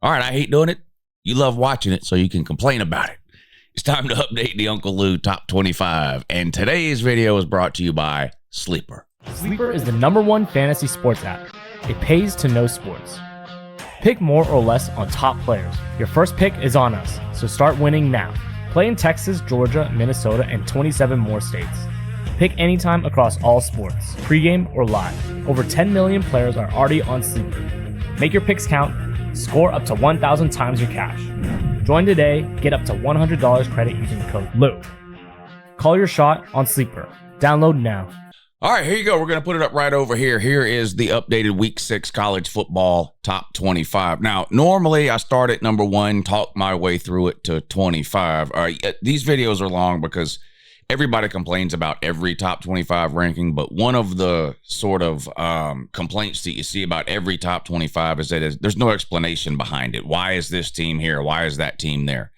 All right, I hate doing it. You love watching it, so you can complain about it. It's time to update the Uncle Lou Top 25, and today's video is brought to you by Sleeper. Sleeper is the #1 fantasy sports app. It pays to know sports. Pick more or less on top players. Your first pick is on us, so start winning now. Play in Texas, Georgia, Minnesota, and 27 more states. Pick anytime across all sports, pregame or live. Over 10 million players are already on Sleeper. Make your picks count. Score up to 1,000 times your cash. Join today. Get up to $100 credit using the code LOUTUBE. Call your shot on Sleeper. Download now. All right, here you go. We're going to put it up right over here. Here is the updated Week 6 college football top 25. Now, normally I start at number 1, talk my way through it to 25. All right, these videos are long because everybody complains about every top 25 ranking, but one of the sort of complaints that you see about every top 25 is that there's no explanation behind it. Why is this team here? Why is that team there?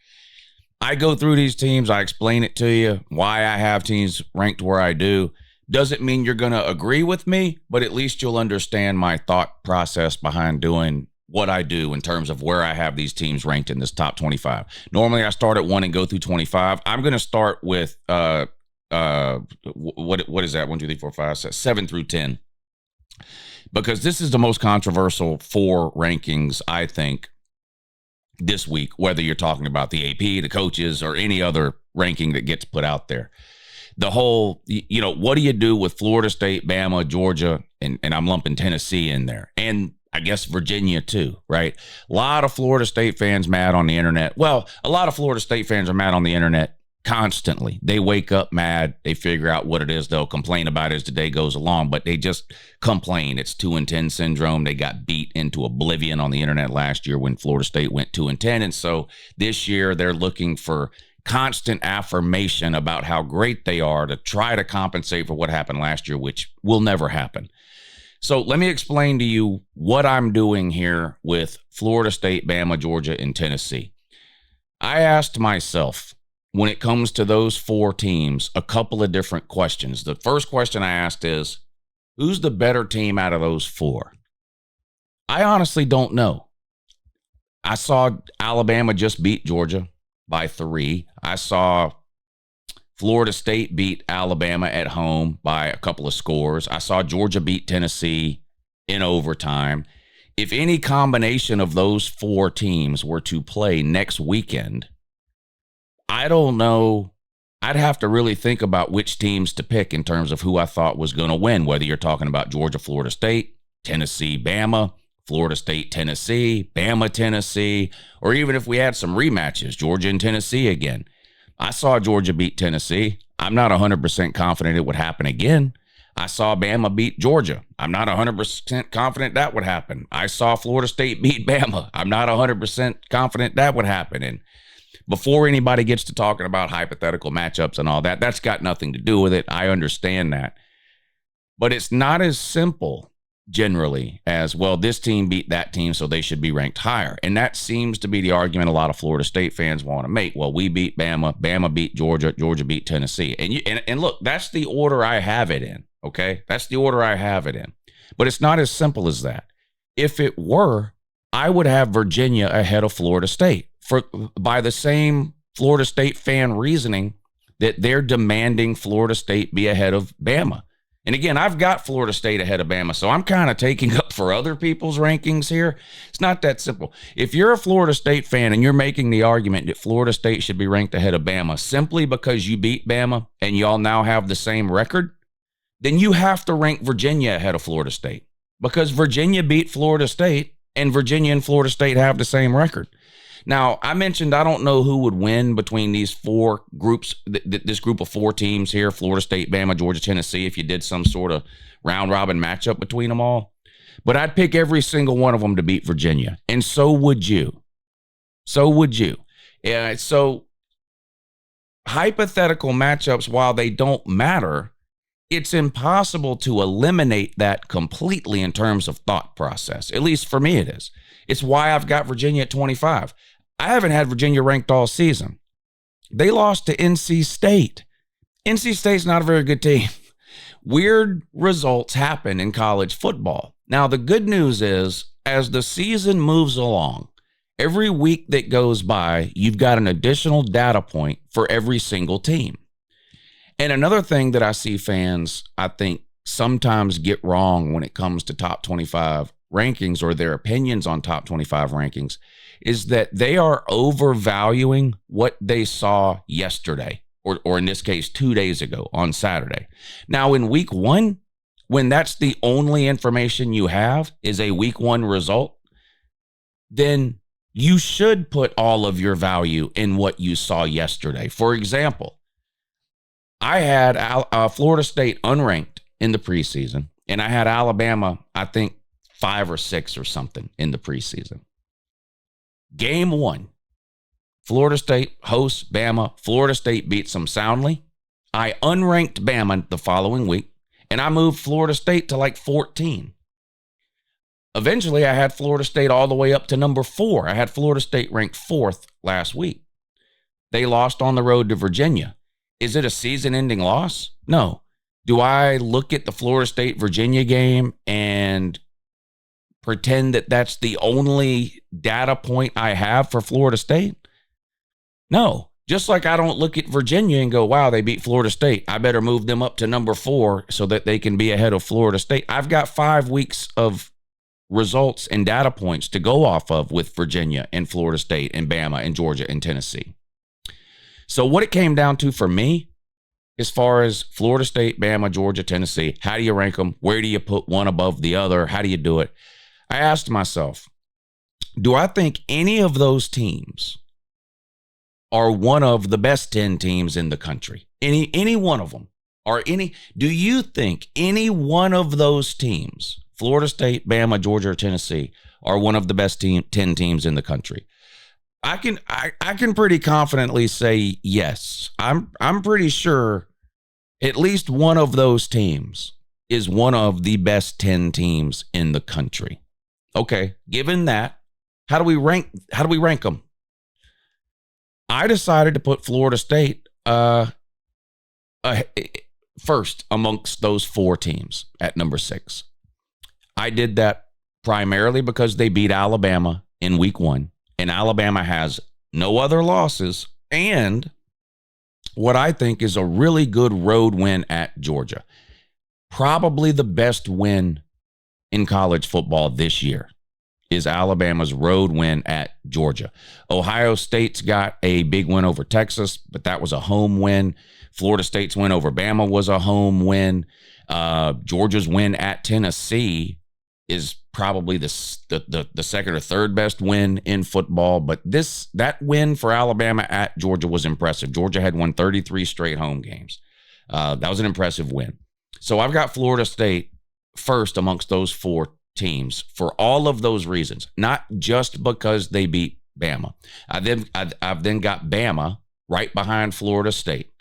I go through these teams. I explain it to you, why I have teams ranked where I do. Doesn't mean you're going to agree with me, but at least you'll understand my thought process behind doing what I do in terms of where I have these teams ranked in this top 25. Normally I start at 1 and go through 25. I'm going to start with what is that? 1, 2, 3, 4, 5, 6, 7 through 10, because this is the most controversial 4 rankings, I think, this week, whether you're talking about the AP, the coaches, or any other ranking that gets put out there. The whole, what do you do with Florida State, Bama, Georgia, and I'm lumping Tennessee in there, and I guess Virginia too, right? A lot of Florida State fans mad on the internet. Well, a lot of Florida State fans are mad on the internet constantly. They wake up mad. They figure out what it is they'll complain about as the day goes along, but they just complain. It's 2-10 syndrome. They got beat into oblivion on the internet last year when Florida State went 2-10. And so this year they're looking for constant affirmation about how great they are to try to compensate for what happened last year, which will never happen. So let me explain to you what I'm doing here with Florida State, Bama, Georgia, and Tennessee. I asked myself, when it comes to those 4 teams, a couple of different questions. The first question I asked is, who's the better team out of those 4? I honestly don't know. I saw Alabama just beat Georgia by 3. I saw Florida State beat Alabama at home by a couple of scores. I saw Georgia beat Tennessee in overtime. If any combination of those 4 teams were to play next weekend, I don't know. I'd have to really think about which teams to pick in terms of who I thought was going to win, whether you're talking about Georgia, Florida State, Tennessee, Bama, Florida State, Tennessee, Bama, Tennessee, or even if we had some rematches, Georgia and Tennessee again. I saw Georgia beat Tennessee. I'm not 100% confident it would happen again. I saw Bama beat Georgia. I'm not 100% confident that would happen. I saw Florida State beat Bama. I'm not 100% confident that would happen. And before anybody gets to talking about hypothetical matchups and all that, that's got nothing to do with it. I understand that. But it's not as simple generally as, well, this team beat that team, so they should be ranked higher. And that seems to be the argument a lot of Florida State fans want to make. Well, we beat Bama, Bama beat Georgia, Georgia beat Tennessee. And look, that's the order I have it in, okay? That's the order I have it in. But it's not as simple as that. If it were, I would have Virginia ahead of Florida State by the same Florida State fan reasoning that they're demanding Florida State be ahead of Bama. And again, I've got Florida State ahead of Bama, so I'm kind of taking up for other people's rankings here. It's not that simple. If you're a Florida State fan and you're making the argument that Florida State should be ranked ahead of Bama simply because you beat Bama and y'all now have the same record, then you have to rank Virginia ahead of Florida State because Virginia beat Florida State and Virginia and Florida State have the same record. Now, I mentioned I don't know who would win between these 4 groups, this group of 4 teams here, Florida State, Bama, Georgia, Tennessee, if you did some sort of round-robin matchup between them all. But I'd pick every single one of them to beat Virginia, and so would you. So would you. So hypothetical matchups, while they don't matter, it's impossible to eliminate that completely in terms of thought process. At least for me it is. It's why I've got Virginia at 25. I haven't had Virginia ranked all season. They lost to NC State. NC State's not a very good team. Weird results happen in college football. Now, the good news is, as the season moves along Every week that goes by, you've got an additional data point for every single team. And another thing that I see fans, I think, sometimes get wrong when it comes to top 25 rankings or their opinions on top 25 rankings is that they are overvaluing what they saw yesterday, or in this case, 2 days ago on Saturday. Now, in week one, when that's the only information you have is a week one result, then you should put all of your value in what you saw yesterday. For example, I had Florida State unranked in the preseason, and I had Alabama, I think, 5 or 6 or something in the preseason. Game one, Florida State hosts Bama. Florida State beats them soundly. I unranked Bama the following week, and I moved Florida State to like 14. Eventually, I had Florida State all the way up to number 4. I had Florida State ranked 4th last week. They lost on the road to Virginia. Is it a season-ending loss? No. Do I look at the Florida State-Virginia game and pretend that that's the only data point I have for Florida State? No. Just like I don't look at Virginia and go, wow, they beat Florida State. I better move them up to number 4 so that they can be ahead of Florida State. I've got 5 weeks of results and data points to go off of with Virginia and Florida State and Bama and Georgia and Tennessee. So what it came down to for me, as far as Florida State, Bama, Georgia, Tennessee, how do you rank them? Where do you put one above the other? How do you do it? I asked myself, do I think any of those teams are one of the best 10 teams in the country? Any one of them? Do you think any one of those teams, Florida State, Bama, Georgia, or Tennessee, are one of the best 10 teams in the country? I can pretty confidently say yes. I'm pretty sure at least one of those teams is one of the best 10 teams in the country. Okay, given that, how do we rank them? I decided to put Florida State first amongst those 4 teams at number 6. I did that primarily because they beat Alabama in week 1. And Alabama has no other losses, and what I think is a really good road win at Georgia. Probably the best win in college football this year is Alabama's road win at Georgia. Ohio State's got a big win over Texas, but that was a home win. Florida State's win over Bama was a home win. Georgia's win at Tennessee is probably the second or third best win in football. But that win for Alabama at Georgia was impressive. Georgia had won 33 straight home games. That was an impressive win. So I've got Florida State first amongst those 4 teams for all of those reasons, not just because they beat Bama. I've then got Bama right behind Florida State.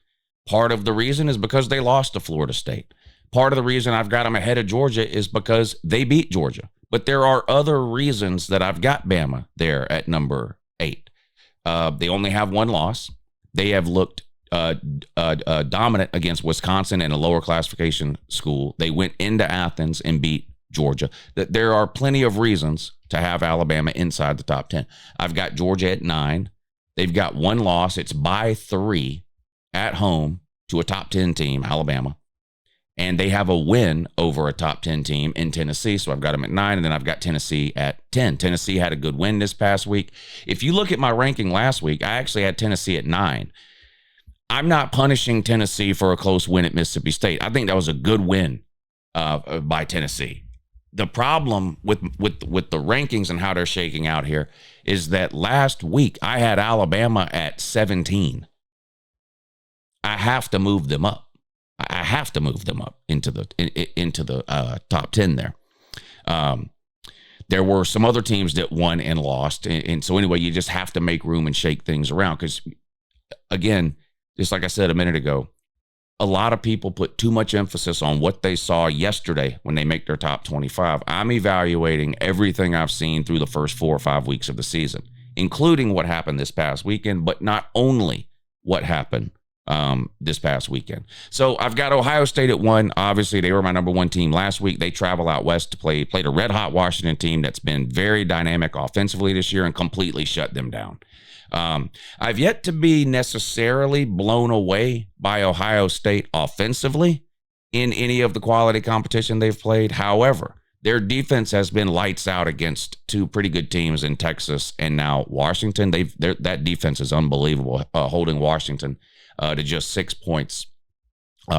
Part of the reason is because they lost to Florida State. Part of the reason I've got them ahead of Georgia is because they beat Georgia. But there are other reasons that I've got Bama there at number 8. They only have 1 loss. They have looked dominant against Wisconsin in a lower classification school. They went into Athens and beat Georgia. There are plenty of reasons to have Alabama inside the top 10. I've got Georgia at 9. They've got 1 loss. It's by 3 at home to a top 10 team, Alabama. And they have a win over a top 10 team in Tennessee. So I've got them at 9, and then I've got Tennessee at 10. Tennessee had a good win this past week. If you look at my ranking last week, I actually had Tennessee at 9. I'm not punishing Tennessee for a close win at Mississippi State. I think that was a good win by Tennessee. The problem with the rankings and how they're shaking out here is that last week I had Alabama at 17. I have to move them up. I have to move them up into the top 10 there. There were some other teams that won and lost. And so anyway, you just have to make room and shake things around. Because again, just like I said a minute ago, a lot of people put too much emphasis on what they saw yesterday when they make their top 25. I'm evaluating everything I've seen through the first 4 or 5 weeks of the season, including what happened this past weekend, but not only what happened this past weekend. So I've got Ohio State at 1. Obviously, they were my number 1 team last week. They travel out west to played a red-hot Washington team that's been very dynamic offensively this year and completely shut them down. I've yet to be necessarily blown away by Ohio State offensively in any of the quality competition they've played. However, their defense has been lights out against 2 pretty good teams in Texas and now Washington. That defense is unbelievable, holding Washington to just 6 points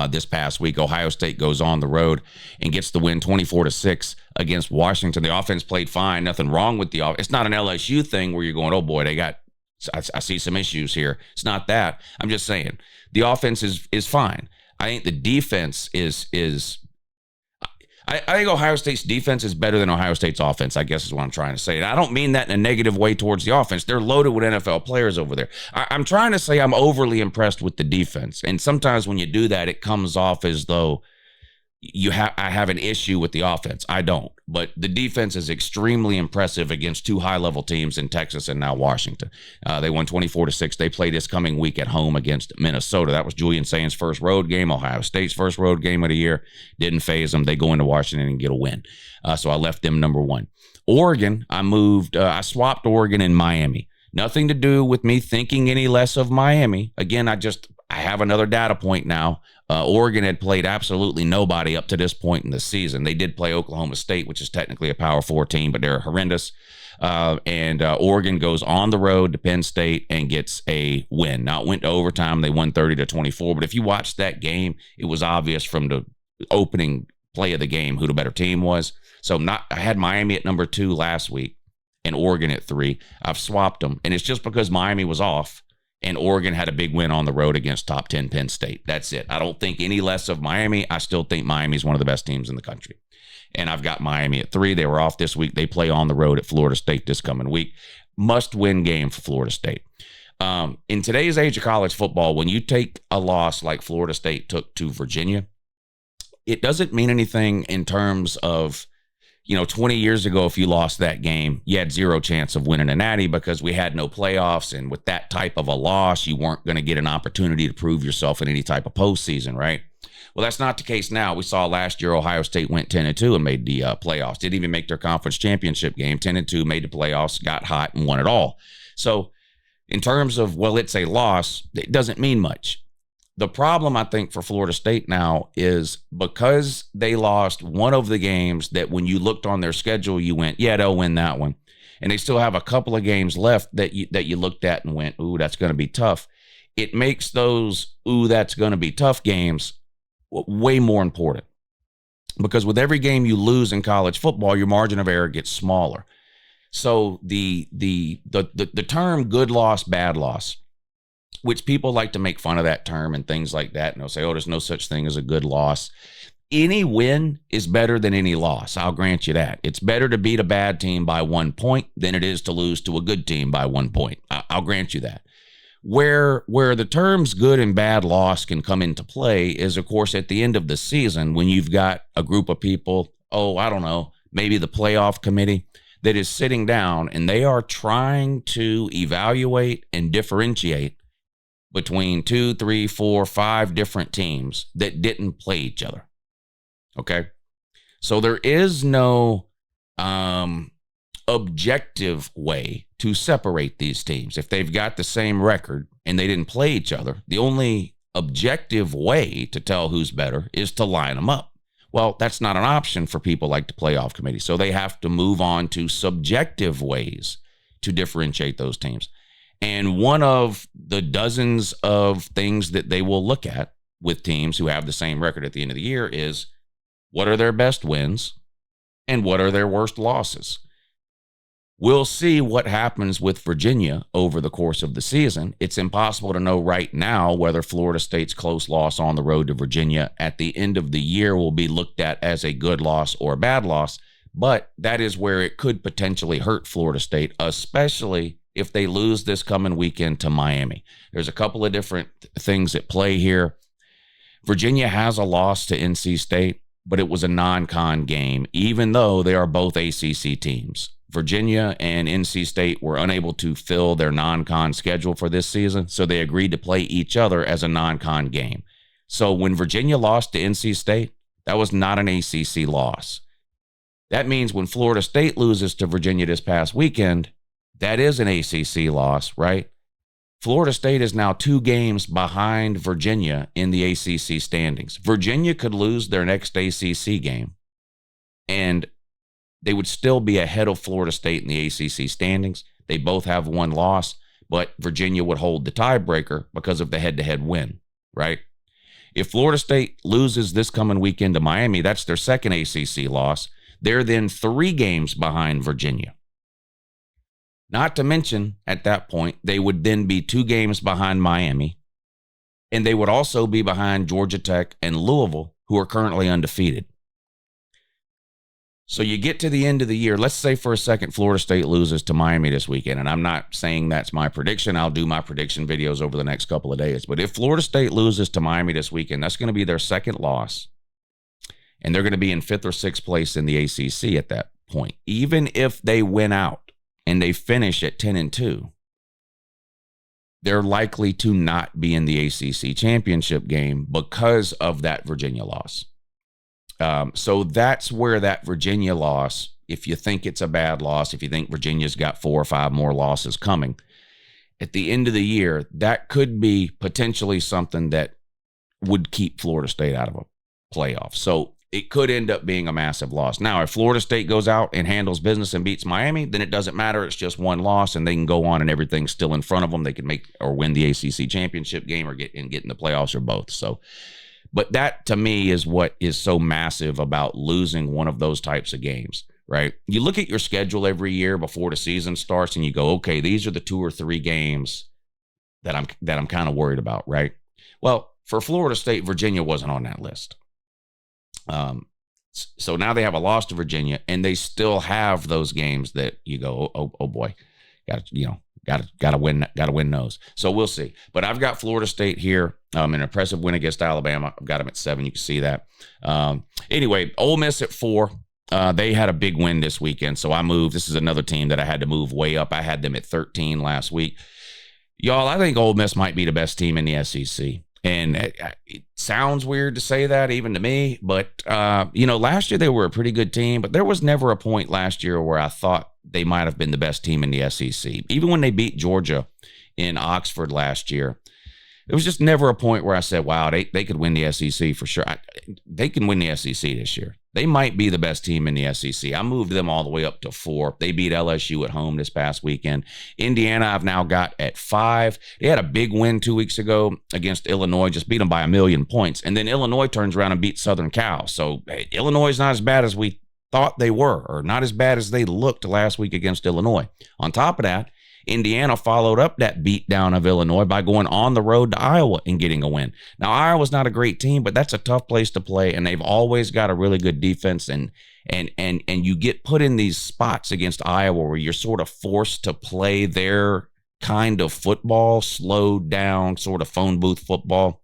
this past week. Ohio State goes on the road and gets the win 24-6 against Washington. The offense played fine. Nothing wrong with the offense. It's not an LSU thing where you're going, oh boy, I see some issues here. It's not that. I'm just saying the offense is fine. I think the defense I think Ohio State's defense is better than Ohio State's offense, I guess is what I'm trying to say. And I don't mean that in a negative way towards the offense. They're loaded with NFL players over there. I'm trying to say I'm overly impressed with the defense. And sometimes when you do that, it comes off as though I have an issue with the offense. I don't. But the defense is extremely impressive against 2 high-level teams in Texas and now Washington. They won 24-6. They play this coming week at home against Minnesota. That was Julian Sain's first road game, Ohio State's first road game of the year. Didn't phase them. They go into Washington and get a win. So I left them number 1. Oregon, I swapped Oregon and Miami. Nothing to do with me thinking any less of Miami. Again, I have another data point now. Oregon had played absolutely nobody up to this point in the season. They did play Oklahoma State, which is technically a Power 4 team, but they're horrendous. And Oregon goes on the road to Penn State and gets a win. Now, it went to overtime. They won 30-24. But if you watched that game, it was obvious from the opening play of the game who the better team was. So I had Miami at number 2 last week and Oregon at 3. I've swapped them. And it's just because Miami was off. And Oregon had a big win on the road against top 10 Penn State. That's it. I don't think any less of Miami. I still think Miami is one of the best teams in the country. And I've got Miami at 3. They were off this week. They play on the road at Florida State this coming week. Must-win game for Florida State. In today's age of college football, when you take a loss like Florida State took to Virginia, it doesn't mean anything in terms of, 20 years ago, if you lost that game, you had 0 chance of winning a natty because we had no playoffs. And with that type of a loss, you weren't going to get an opportunity to prove yourself in any type of postseason, right? Well, that's not the case now. We saw last year Ohio State went 10-2 and made the playoffs. Didn't even make their conference championship game. 10-2, made the playoffs, got hot, and won it all. So in terms of, well, it's a loss, it doesn't mean much. The problem, I think, for Florida State now is because they lost one of the games that when you looked on their schedule, you went, yeah, they'll win that one. And they still have a couple of games left that you looked at and went, ooh, that's going to be tough. It makes those, ooh, that's going to be tough games way more important. Because with every game you lose in college football, your margin of error gets smaller. So the term good loss, bad loss, which people like to make fun of that term and things like that. And they'll say, oh, there's no such thing as a good loss. Any win is better than any loss. I'll grant you that. It's better to beat a bad team by 1 point than it is to lose to a good team by 1 point. I'll grant you that. Where the terms good and bad loss can come into play is, of course, at the end of the season when you've got a group of people, I don't know, maybe the playoff committee that is sitting down and they are trying to evaluate and differentiate between 2, 3, 4, 5 different teams that didn't play each other. Okay? So there is no objective way to separate these teams. If they've got the same record and they didn't play each other, the only objective way to tell who's better is to line them up. Well, that's not an option for people like the playoff committee. So they have to move on to subjective ways to differentiate those teams. And one of the dozens of things that they will look at with teams who have the same record at the end of the year is what are their best wins and what are their worst losses. We'll see what happens with Virginia over the course of the season. It's impossible to know right now whether Florida State's close loss on the road to Virginia at the end of the year will be looked at as a good loss or a bad loss, but that is where it could potentially hurt Florida State, especially if they lose this coming weekend to Miami. There's a couple of different things at play here. Virginia has a loss to NC State, but it was a non-con game, even though they are both ACC teams. Virginia and NC State were unable to fill their non-con schedule for this season, so they agreed to play each other as a non-con game. So when Virginia lost to NC State, that was not an ACC loss. That means when Florida State loses to Virginia this past weekend, that is an ACC loss, right? Florida State is now 2 games behind Virginia in the ACC standings. Virginia could lose their next ACC game, and they would still be ahead of Florida State in the ACC standings. They both have 1 loss, but Virginia would hold the tiebreaker because of the head-to-head win, right? If Florida State loses this coming weekend to Miami, that's their second ACC loss. They're then 3 games behind Virginia. Not to mention, at that point, they would then be 2 games behind Miami, and they would also be behind Georgia Tech and Louisville, who are currently undefeated. So you get to the end of the year. Let's say for a second Florida State loses to Miami this weekend, and I'm not saying that's my prediction. I'll do my prediction videos over the next couple of days. But if Florida State loses to Miami this weekend, that's going to be their second loss, and they're going to be in 5th or 6th place in the ACC at that point. Even if they win out and they finish at 10-2, they're likely to not be in the ACC championship game because of that Virginia loss. So that's where that Virginia loss, if you think it's a bad loss, if you think Virginia's got 4 or 5 more losses coming, at the end of the year, that could be potentially something that would keep Florida State out of a playoff. So it could end up being a massive loss. Now, if Florida State goes out and handles business and beats Miami, then it doesn't matter. It's just 1 loss, and they can go on and everything's still in front of them. They can make or win the ACC championship game or get in the playoffs or both. So, but that, to me, is what is so massive about losing one of those types of games, right? You look at your schedule every year before the season starts, and you go, okay, these are the 2 or 3 games that I'm kind of worried about, right? Well, for Florida State, Virginia wasn't on that list. So now they have a loss to Virginia, and they still have those games that you go, oh boy, gotta win those. So we'll see. But I've got Florida State here, an impressive win against Alabama. I've got them at 7. You can see that. Anyway, Ole Miss at 4. They had a big win this weekend, so I moved. This is another team that I had to move way up. I had them at 13 last week. Y'all, I think Ole Miss might be the best team in the SEC. And it sounds weird to say that even to me, but, last year they were a pretty good team, but there was never a point last year where I thought they might have been the best team in the SEC. Even when they beat Georgia in Oxford last year, there was just never a point where I said, wow, they could win the SEC for sure. They can win the SEC this year. They might be the best team in the SEC. I moved them all the way up to 4. They beat LSU at home this past weekend. Indiana, I've now got at 5. They had a big win 2 weeks ago against Illinois, just beat them by 1,000,000 points. And then Illinois turns around and beats Southern Cal. So Illinois is not as bad as we thought they were, or not as bad as they looked last week against Illinois. On top of that, Indiana followed up that beatdown of Illinois by going on the road to Iowa and getting a win. Now, Iowa's not a great team, but that's a tough place to play, and they've always got a really good defense, and you get put in these spots against Iowa where you're sort of forced to play their kind of football, slowed down, sort of phone booth football.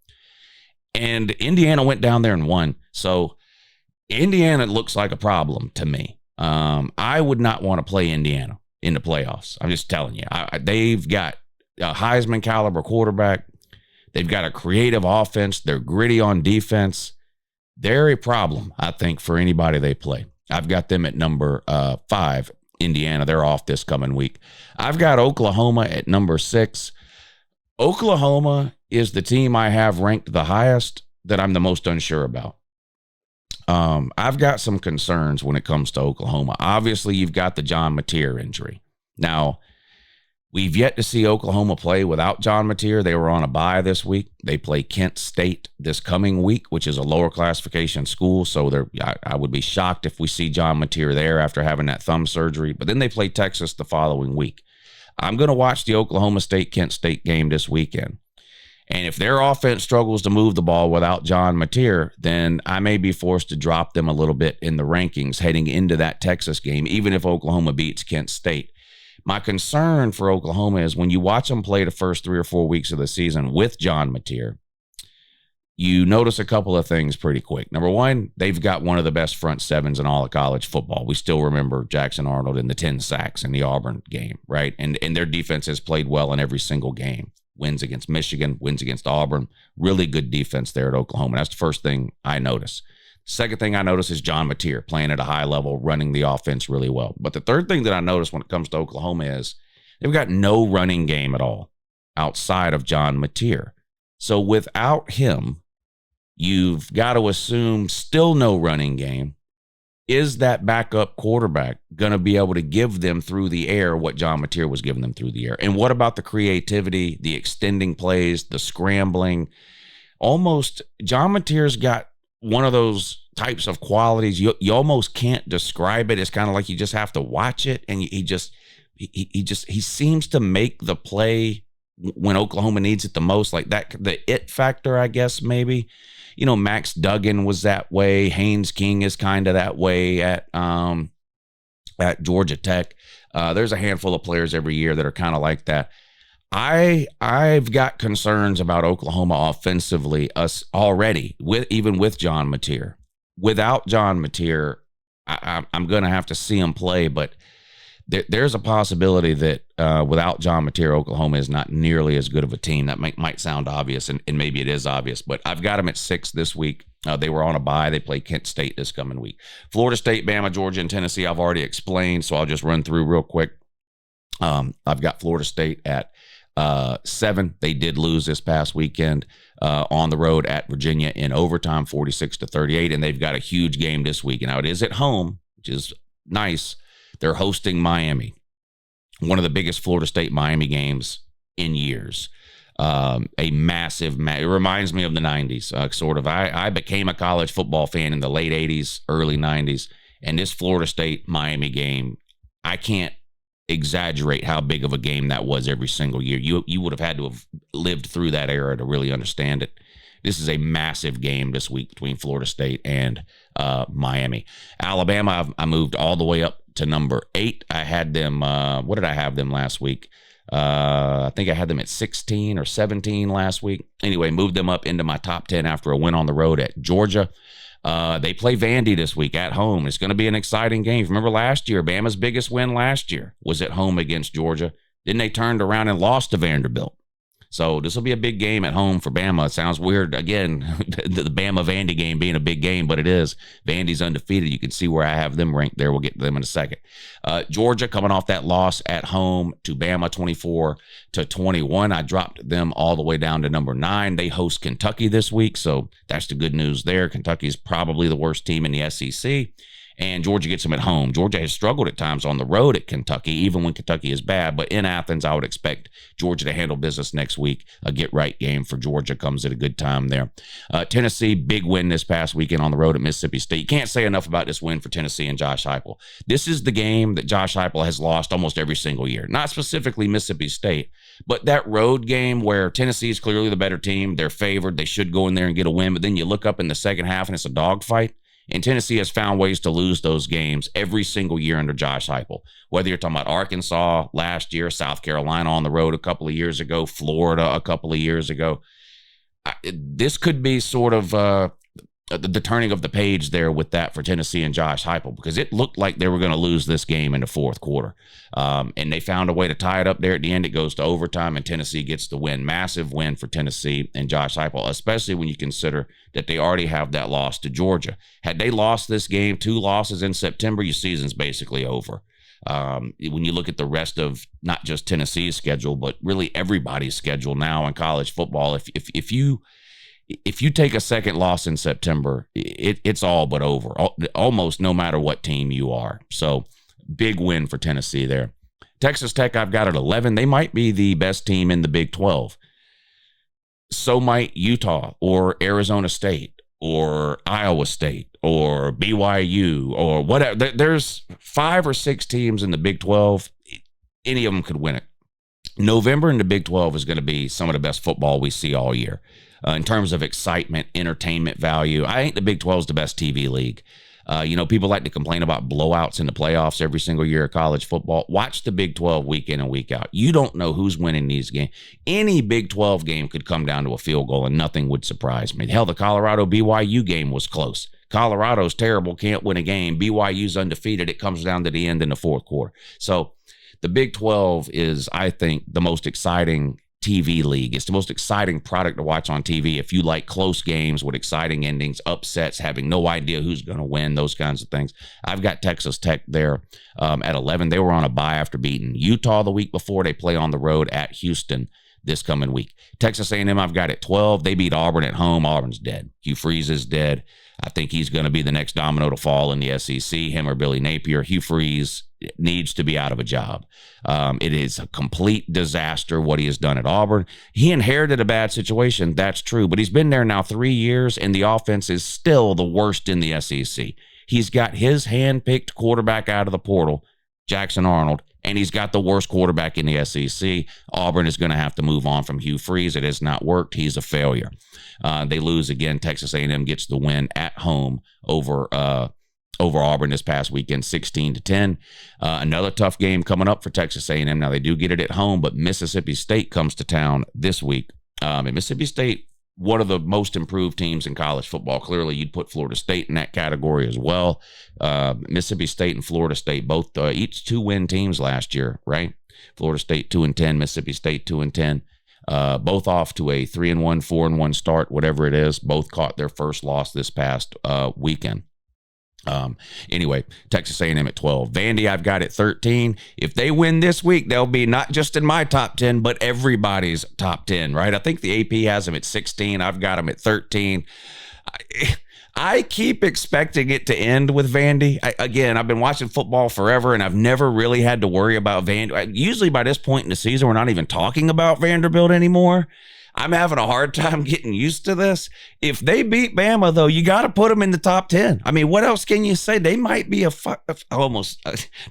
And Indiana went down there and won. So Indiana looks like a problem to me. I would not want to play Indiana in the playoffs. I'm just telling you. They've got a Heisman caliber quarterback. They've got a creative offense. They're gritty on defense. They're a problem, I think, for anybody they play. I've got them at number 5, Indiana. They're off this coming week. I've got Oklahoma at number 6. Oklahoma is the team I have ranked the highest that I'm the most unsure about. I've got some concerns when it comes to Oklahoma. Obviously, you've got the John Mateer injury. Now, we've yet to see Oklahoma play without John Mateer. They were on a bye this week. They play Kent State this coming week, which is a lower classification school. So I would be shocked if we see John Mateer there after having that thumb surgery. But then they play Texas the following week. I'm going to watch the Oklahoma State-Kent State game this weekend. And if their offense struggles to move the ball without John Mateer, then I may be forced to drop them a little bit in the rankings heading into that Texas game, even if Oklahoma beats Kent State. My concern for Oklahoma is when you watch them play the first 3 or 4 weeks of the season with John Mateer, you notice a couple of things pretty quick. Number one, they've got one of the best front sevens in all of college football. We still remember Jackson Arnold in the 10 sacks in the Auburn game, right? And their defense has played well in every single game. Wins against Michigan, wins against Auburn. Really good defense there at Oklahoma. That's the first thing I notice. Second thing I notice is John Mateer playing at a high level, running the offense really well. But the third thing that I notice when it comes to Oklahoma is they've got no running game at all outside of John Mateer. So without him, you've got to assume still no running game. Is that backup quarterback going to be able to give them through the air what John Mateer was giving them through the air? And what about the creativity, the extending plays, the scrambling? Almost, John Mateer's got one of those types of qualities. You almost can't describe it. It's kind of like you just have to watch it. And he seems to make the play when Oklahoma needs it the most, like that, the it factor, I guess, maybe. You know, Max Duggan was that way. Haynes King is kind of that way at Georgia Tech. There's a handful of players every year that are kind of like that. I've got concerns about Oklahoma offensively us already, even with John Mateer. Without John Mateer, I'm going to have to see him play, but there's a possibility that without John Mateer, Oklahoma is not nearly as good of a team. That might sound obvious, and maybe it is obvious, but I've got them at 6 this week. They were on a bye. They play Kent State this coming week. Florida State, Bama, Georgia, and Tennessee, I've already explained, so I'll just run through real quick. I've got Florida State at 7. They did lose this past weekend on the road at Virginia in overtime, 46-38, and they've got a huge game this week. Now, it is at home, which is nice. They're hosting Miami, one of the biggest Florida State-Miami games in years. A massive, it reminds me of the 90s, sort of. I became a college football fan in the late 80s, early 90s, and this Florida State-Miami game, I can't exaggerate how big of a game that was every single year. You would have had to have lived through that era to really understand it. This is a massive game this week between Florida State and Miami. Alabama, I moved all the way up to number 8. I had them, what did I have them last week? I think I had them at 16 or 17 last week. Anyway, moved them up into my top 10 after a win on the road at Georgia. They play Vandy this week at home. It's going to be an exciting game. Remember last year, Bama's biggest win last year was at home against Georgia. Then they turned around and lost to Vanderbilt. So this will be a big game at home for Bama. It sounds weird, again, the Bama-Vandy game being a big game, but it is. Vandy's undefeated. You can see where I have them ranked there. We'll get to them in a second. Georgia coming off that loss at home to Bama 24-21. I dropped them all the way down to number 9. They host Kentucky this week, so that's the good news there. Kentucky is probably the worst team in the SEC. And Georgia gets them at home. Georgia has struggled at times on the road at Kentucky, even when Kentucky is bad. But in Athens, I would expect Georgia to handle business next week. A get-right game for Georgia comes at a good time there. Tennessee, big win this past weekend on the road at Mississippi State. You can't say enough about this win for Tennessee and Josh Heupel. This is the game that Josh Heupel has lost almost every single year. Not specifically Mississippi State, but that road game where Tennessee is clearly the better team. They're favored. They should go in there and get a win. But then you look up in the second half and it's a dogfight. And Tennessee has found ways to lose those games every single year under Josh Heupel. Whether you're talking about Arkansas last year, South Carolina on the road a couple of years ago, Florida a couple of years ago. This could be sort of the turning of the page there with that for Tennessee and Josh Heupel, because it looked like they were going to lose this game in the fourth quarter. And they found a way to tie it up there at the end. It goes to overtime, and Tennessee gets the win. Massive win for Tennessee and Josh Heupel, especially when you consider that they already have that loss to Georgia. Had they lost this game, 2 losses in September, your season's basically over. When you look at the rest of not just Tennessee's schedule, but really everybody's schedule now in college football, if you take a second loss in September, it's all but over, almost no matter what team you are. So big win for Tennessee there. Texas Tech, I've got at 11. They might be the best team in the Big 12. So might Utah or Arizona State or Iowa State or BYU or whatever. There's 5 or 6 teams in the Big 12. Any of them could win it. November in the Big 12 is going to be some of the best football we see all year. In terms of excitement, entertainment value, I think the Big 12 is the best TV league. People like to complain about blowouts in the playoffs every single year of college football. Watch the Big 12 week in and week out. You don't know who's winning these games. Any Big 12 game could come down to a field goal and nothing would surprise me. Hell, the Colorado BYU game was close. Colorado's terrible, can't win a game. BYU's undefeated. It comes down to the end in the fourth quarter. So the Big 12 is, I think, the most exciting TV league. It's the most exciting product to watch on TV if you like close games with exciting endings, upsets, having no idea who's going to win, those kinds of things. I've got Texas Tech there at 11. They were on a bye after beating Utah the week before. They play on the road at Houston this coming week. Texas A&M, I've got at 12. They beat Auburn at home. Auburn's dead. Hugh Freeze is dead. I think he's going to be the next domino to fall in the SEC, him or Billy Napier. Hugh Freeze needs to be out of a job. It is a complete disaster what he has done at Auburn. He inherited a bad situation, that's true, but he's been there now 3 years, and the offense is still the worst in the SEC. He's got his hand-picked quarterback out of the portal, Jackson Arnold, and he's got the worst quarterback in the SEC. Auburn is going to have to move on from Hugh Freeze. It has not worked. He's a failure. They lose again. Texas A&M gets the win at home over Auburn this past weekend, 16-10. Another tough game coming up for Texas A&M. Now, they do get it at home, but Mississippi State comes to town this week. And Mississippi State, one of the most improved teams in college football. Clearly, you'd put Florida State in that category as well. Mississippi State and Florida State, both each 2-win teams last year, right? Florida State 2-10, Mississippi State 2-10. Both off to a 3-1, 4-1 start, whatever it is. Both caught their first loss this past weekend. Anyway, Texas A&M at 12. Vandy, I've got at 13. If they win this week, they'll be not just in my top 10, but everybody's top 10, right? I think the AP has them at 16. I've got them at 13. I keep expecting it to end with Vandy. Again, I've been watching football forever, and I've never really had to worry about Vandy. Usually by this point in the season, we're not even talking about Vanderbilt anymore. I'm having a hard time getting used to this. If they beat Bama, though, you got to put them in the top 10. I mean, what else can you say? They might be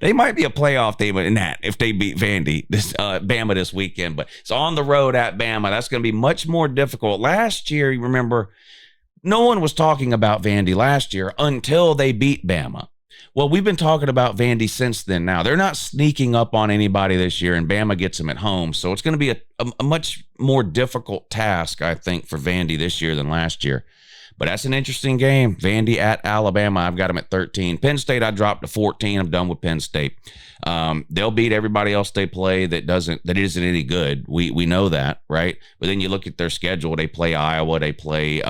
they might be a playoff team in that if they beat Bama this weekend. But it's on the road at Bama. That's going to be much more difficult. Last year, you remember, no one was talking about Vandy last year until they beat Bama. Well, we've been talking about Vandy since then. Now, they're not sneaking up on anybody this year, and Bama gets them at home. So it's going to be a much more difficult task, I think, for Vandy this year than last year. But that's an interesting game. Vandy at Alabama, I've got them at 13. Penn State, I dropped to 14. I'm done with Penn State. They'll beat everybody else they play that isn't any good. We know that, right? But then you look at their schedule. They play Iowa. They play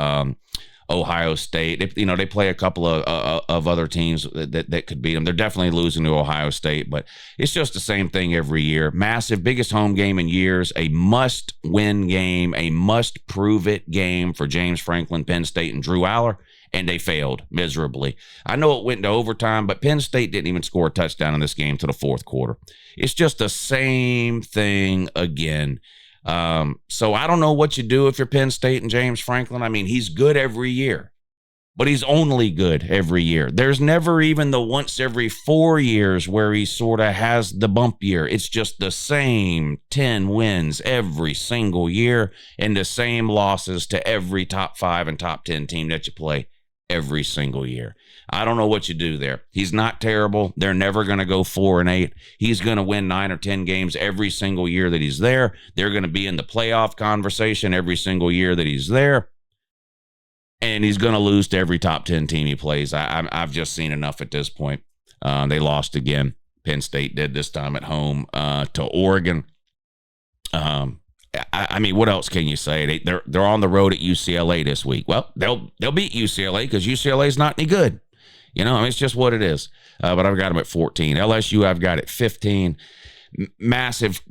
Ohio State. They play a couple of other teams that could beat them. They're definitely losing to Ohio State, but it's just the same thing every year. Massive, biggest home game in years, a must-win game, a must-prove-it game for James Franklin, Penn State, and Drew Aller, and they failed miserably. I know it went to overtime, but Penn State didn't even score a touchdown in this game to the fourth quarter. It's just the same thing again. So I don't know what you do if you're Penn State and James Franklin. I mean, he's good every year, but he's only good every year. There's never even the once every 4 years where he sort of has the bump year. It's just the same 10 wins every single year and the same losses to every top 5 and top 10 team that you play every single year. I don't know what you do there. He's not terrible. They're never going to go 4-8. He's going to win 9 or 10 games every single year that he's there. They're going to be in the playoff conversation every single year that he's there. And he's going to lose to every top 10 team he plays. I've just seen enough at this point. They lost again. Penn State did this time at home to Oregon. I mean, what else can you say? They're on the road at UCLA this week. Well, they'll beat UCLA because UCLA is not any good. It's just what it is. But I've got them at 14. LSU, I've got at 15. Massive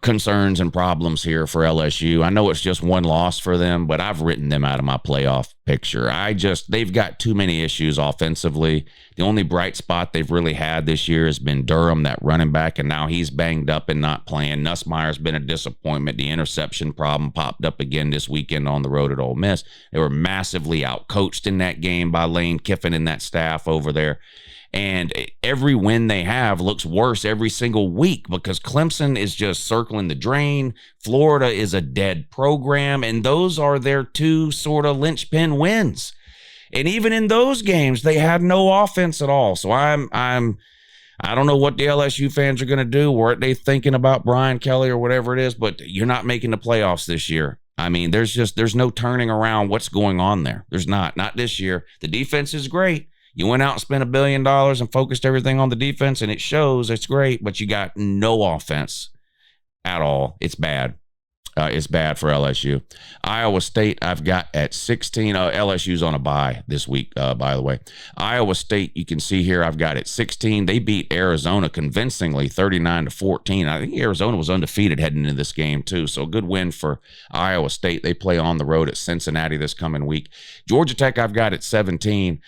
concerns and problems here for LSU. I know it's just one loss for them, but I've written them out of my playoff picture. They've got too many issues offensively. The only bright spot they've really had this year has been Durham, that running back, and now he's banged up and not playing. Nussmeier's been a disappointment. The interception problem popped up again this weekend on the road at Ole Miss. They were massively outcoached in that game by Lane Kiffin and that staff over there. And every win they have looks worse every single week because Clemson is just circling the drain. Florida is a dead program, and those are their two sort of linchpin wins. And even in those games, they had no offense at all. So I don't know what the LSU fans are going to do. What are they thinking about Brian Kelly or whatever it is? But you're not making the playoffs this year. I mean, there's no turning around what's going on there. There's not this year. The defense is great. You went out and spent $1 billion and focused everything on the defense, and it shows. It's great, but you got no offense at all. It's bad. It's bad for LSU. Iowa State, I've got at 16. LSU's on a bye this week, by the way. Iowa State, you can see here, I've got at 16. They beat Arizona convincingly, 39-14. I think Arizona was undefeated heading into this game, too. So a good win for Iowa State. They play on the road at Cincinnati this coming week. Georgia Tech, I've got at 17.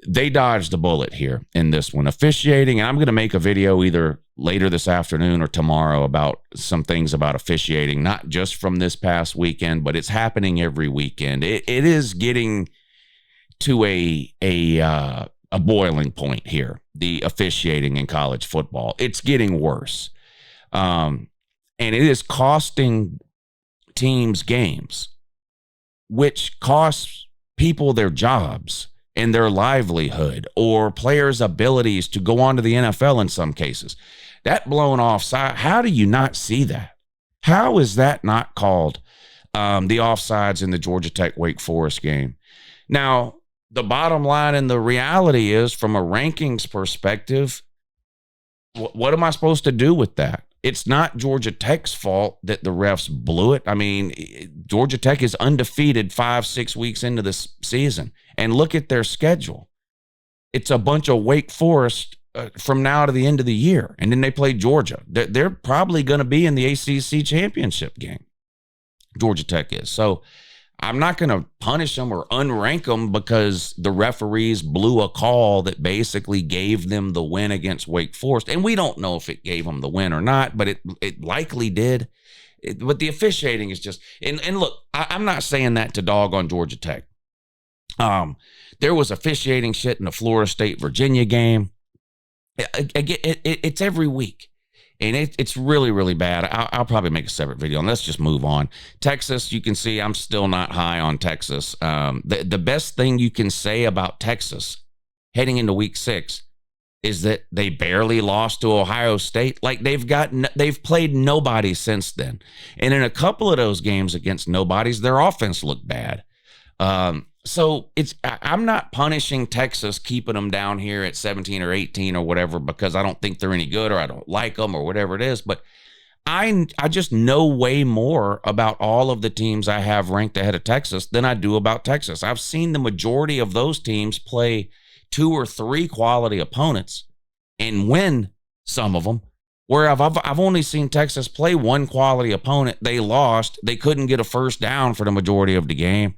They dodged the bullet here in this one. Officiating, and I'm going to make a video either later this afternoon or tomorrow about some things about officiating, not just from this past weekend, but it's happening every weekend. It is getting to a boiling point here, the officiating in college football. It's getting worse. And it is costing teams games, which costs people their jobs and their livelihood, or players' abilities to go on to the NFL in some cases. That blown offside, how do you not see that? How is that not called the offsides in the Georgia Tech Wake Forest game? Now, the bottom line and the reality is, from a rankings perspective, what am I supposed to do with that? It's not Georgia Tech's fault that the refs blew it. I mean, Georgia Tech is undefeated 5-6 weeks into this season. And look at their schedule. It's a bunch of Wake Forest from now to the end of the year. And then they play Georgia. They're probably going to be in the ACC championship game. Georgia Tech is. So I'm not going to punish them or unrank them because the referees blew a call that basically gave them the win against Wake Forest. And we don't know if it gave them the win or not, but it likely did. But the officiating is just, and look, I'm not saying that to dog on Georgia Tech. There was officiating shit in the Florida State-Virginia game. It's every week. And it's really, really bad. I'll probably make a separate video, and let's just move on. Texas, you can see I'm still not high on Texas. The best thing you can say about Texas heading into week 6 is that they barely lost to Ohio State. Like, they've played nobody since then. And in a couple of those games against nobodies, their offense looked bad. So I'm not punishing Texas, keeping them down here at 17 or 18 or whatever, because I don't think they're any good or I don't like them or whatever it is. But I just know way more about all of the teams I have ranked ahead of Texas than I do about Texas. I've seen the majority of those teams play 2 or 3 quality opponents and win some of them. Where I've only seen Texas play 1 quality opponent. They lost. They couldn't get a first down for the majority of the game.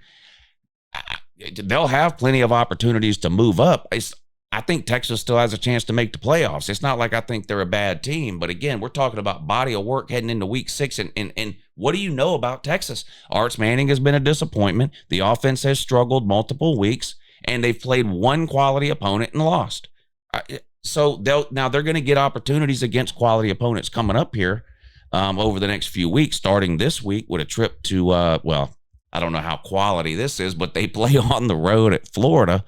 They'll have plenty of opportunities to move up. I think Texas still has a chance to make the playoffs. It's not like I think they're a bad team. But again, we're talking about body of work heading into week 6. And what do you know about Texas? Arch Manning has been a disappointment. The offense has struggled multiple weeks, and they've played 1 quality opponent and lost. So they're going to get opportunities against quality opponents coming up here over the next few weeks, starting this week with a trip to, I don't know how quality this is, but they play on the road at Florida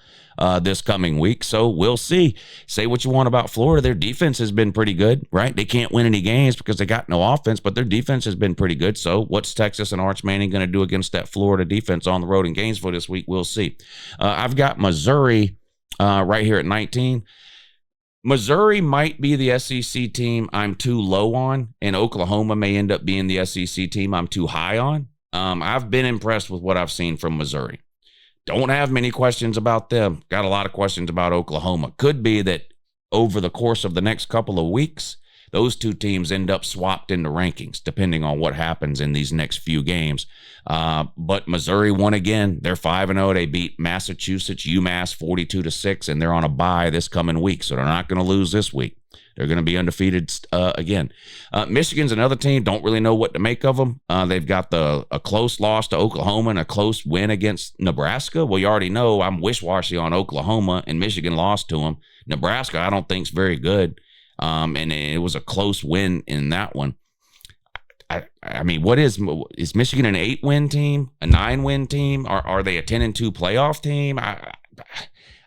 this coming week. So we'll see. Say what you want about Florida. Their defense has been pretty good, right? They can't win any games because they got no offense, but their defense has been pretty good. So what's Texas and Arch Manning going to do against that Florida defense on the road in Gainesville this week? We'll see. I've got Missouri right here at 19. Missouri might be the SEC team I'm too low on, and Oklahoma may end up being the SEC team I'm too high on. I've been impressed with what I've seen from Missouri. Don't have many questions about them. Got a lot of questions about Oklahoma. Could be that over the course of the next couple of weeks, those 2 teams end up swapped in the rankings, depending on what happens in these next few games. But Missouri won again. They're 5-0. They beat Massachusetts, UMass 42-6, and they're on a bye this coming week, so they're not going to lose this week. They're going to be undefeated again. Michigan's another team. Don't really know what to make of them. They've got a close loss to Oklahoma and a close win against Nebraska. Well, you already know I'm wish-washy on Oklahoma, and Michigan lost to them. Nebraska, I don't think is very good, and it was a close win in that one. I mean, is Michigan an 8-win team, a 9-win team? Are they a 10-2 playoff team?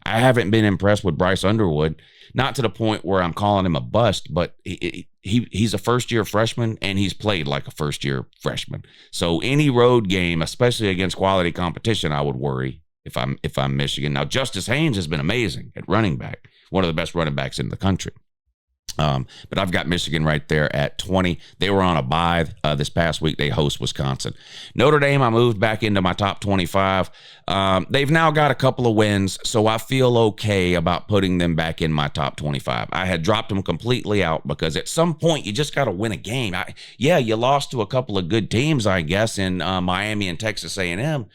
I haven't been impressed with Bryce Underwood, not to the point where I'm calling him a bust, but he's a first-year freshman, and he's played like a first-year freshman. So any road game, especially against quality competition, I would worry if I'm Michigan. Now, Justice Haynes has been amazing at running back, one of the best running backs in the country. But I've got Michigan right there at 20. They were on a bye this past week. They host Wisconsin. Notre Dame, I moved back into my top 25. They've now got a couple of wins, so I feel okay about putting them back in my top 25. I had dropped them completely out because at some point you just got to win a game. You lost to a couple of good teams, I guess, in Miami and Texas A&M.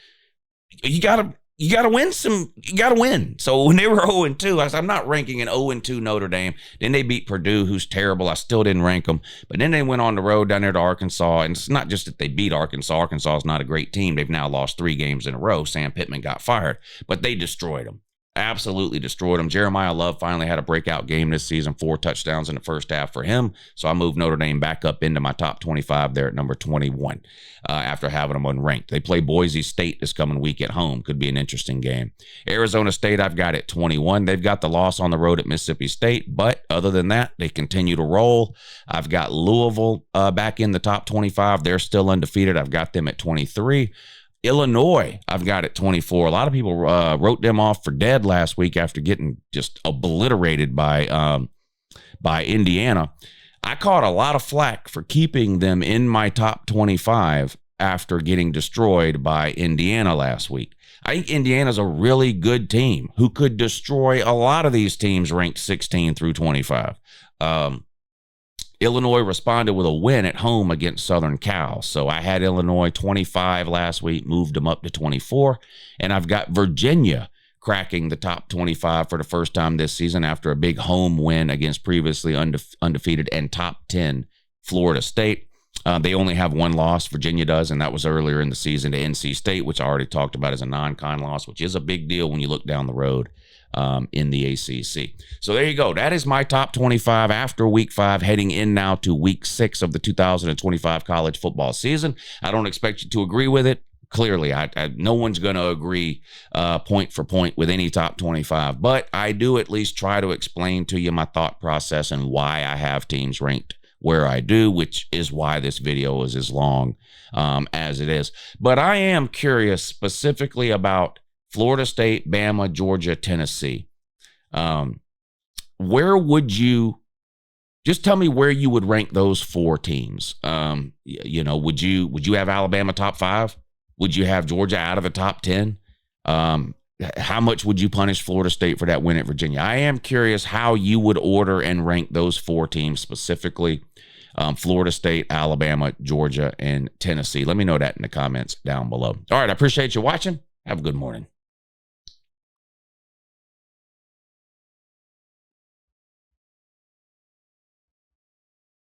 You got to win some. You got to win. So when they were 0-2, I said, I'm not ranking an 0-2 Notre Dame. Then they beat Purdue, who's terrible. I still didn't rank them. But then they went on the road down there to Arkansas. And it's not just that they beat Arkansas. Arkansas is not a great team. They've now lost 3 games in a row. Sam Pittman got fired. But they destroyed them. Absolutely destroyed them. Jeremiah Love finally had a breakout game this season, 4 touchdowns in the first half for him. So I moved Notre Dame back up into my top 25 there at number 21 after having them unranked. They play Boise State this coming week at home. Could be an interesting game. Arizona State, I've got at 21. They've got the loss on the road at Mississippi State, but other than that, they continue to roll. I've got Louisville back in the top 25. They're still undefeated. I've got them at 23. Illinois, I've got at 24. A lot of people wrote them off for dead last week after getting just obliterated by Indiana. I caught a lot of flack for keeping them in my top 25 after getting destroyed by Indiana last week. I think Indiana's a really good team who could destroy a lot of these teams ranked 16 through 25. Illinois responded with a win at home against Southern Cal. So I had Illinois 25 last week, moved them up to 24. And I've got Virginia cracking the top 25 for the first time this season after a big home win against previously undefeated and top 10 Florida State. They only have one loss, Virginia does, and that was earlier in the season to NC State, which I already talked about as a non-con loss, which is a big deal when you look down the road in the ACC. So there you go. That is my top 25 after week 5, heading in now to week 6 of the 2025 college football season. I don't expect you to agree with it. Clearly, no one's going to agree point for point with any top 25, but I do at least try to explain to you my thought process and why I have teams ranked where I do, which is why this video is as long as it is. But I am curious specifically about Florida State, Bama, Georgia, Tennessee. Where would you, just tell me where you would rank those 4 teams? Would you have Alabama top 5? Would you have Georgia out of the top 10? How much would you punish Florida State for that win at Virginia? I am curious how you would order and rank those 4 teams specifically. Florida State, Alabama, Georgia, and Tennessee. Let me know that in the comments down below. All right, I appreciate you watching. Have a good morning.